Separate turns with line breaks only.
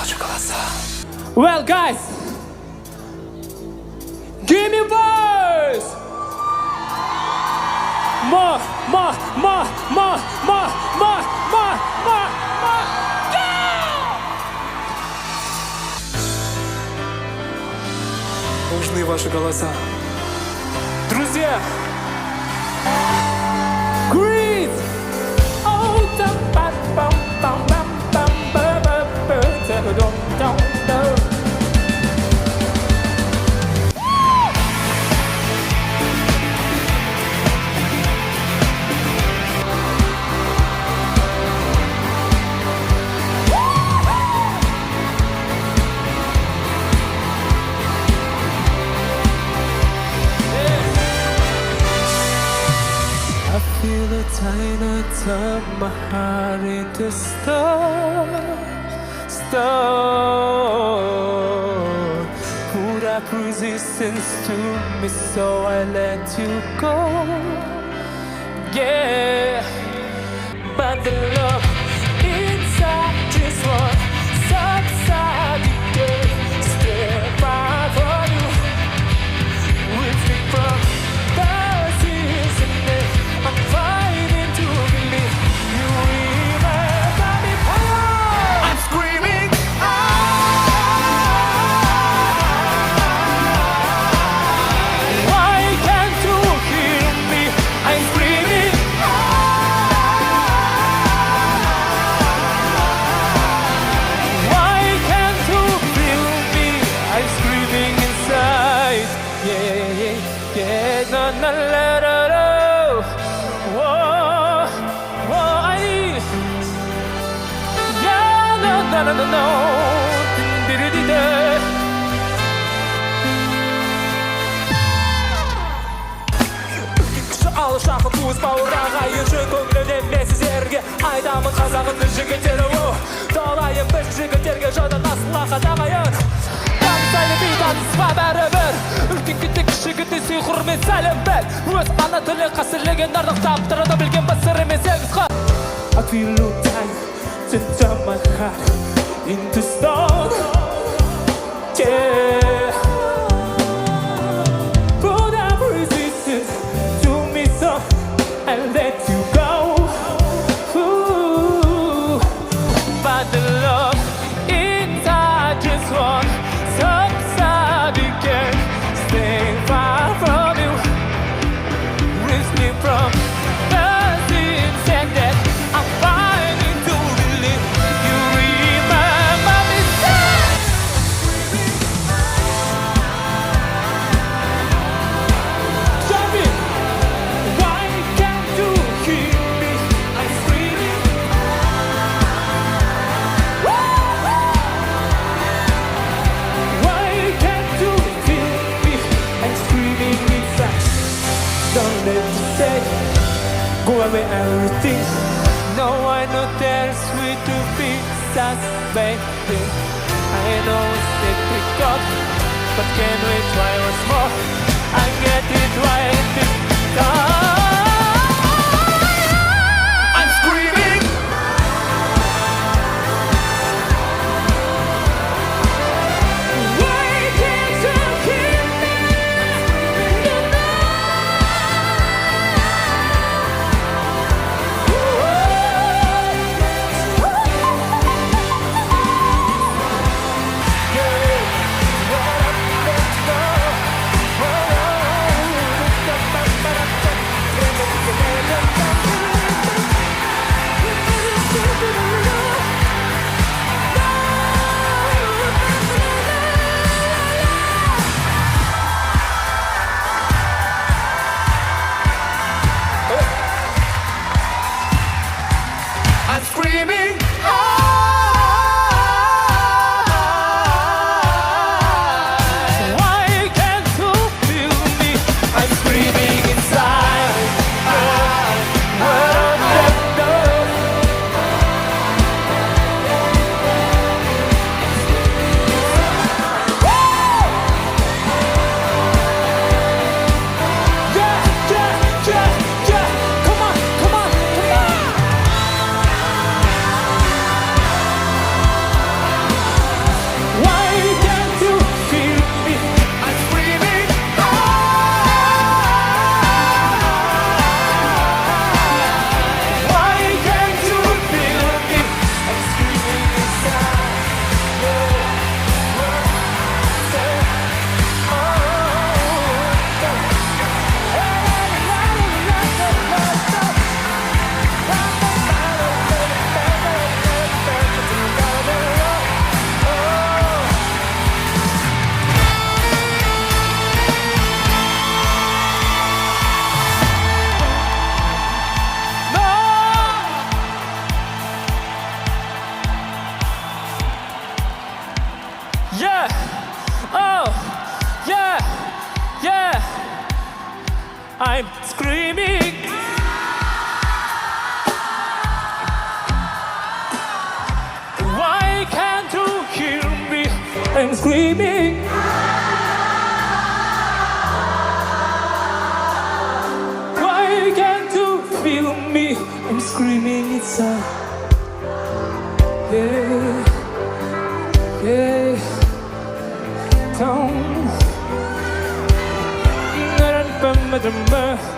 ваши голоса.
Well, guys, give me voice. More.
Нужны ваши голоса. Друзья!
Greed. Oh, dum bum bum bum bum bum bum bum bum bum.
I feel the tiny turn my heart into stone. Put up resistance to me, so I let you go. Yeah, but the love inside just won't subside. You can't step out from you. With me from the season, I'm fighting to believe you remember me. I'm screaming. Why can't you hear me? I'm screaming. Why can't you feel me? I'm screaming inside. Yeah, no, let it out. Whoa, yeah, no. Di-di-di-di. Kişi alışaqı көз бауырдағы еші көңілінен мен сіздерге айтамын қазағымның жігіттері талайын біз жігіттерге жадын асылақа тағайын танысайлы бейтанысқа бәрібір үлкен кетті кіші кетті сый құрмет сәлем біл өз ана тілі қасірлеген ардақтап тұрады білген бас сыр емес егіз қа I feel no time to turn my heart into stone. Yeah. Put up resistance to me, so I let you go. Ooh. But the love inside just won't subside. You can't stay far from you. Risk me from the sins and that I'm fighting to believe you remember me. Sorry, why can't you hear me? I'm screaming. Why can't you feel me? I'm screaming inside. Don't let me say, go away everything. No, I know that it's sweet to be suspected. I know it's difficult, but can we try once more? I get it right this time. I'm screaming. Why can't you hear me? Yeah. I'm screaming. Why can't you hear me? I'm screaming. Why can't you feel me? I'm screaming inside. Yeah, yeah. Don't. Ba-da-ba-ba-da-ba.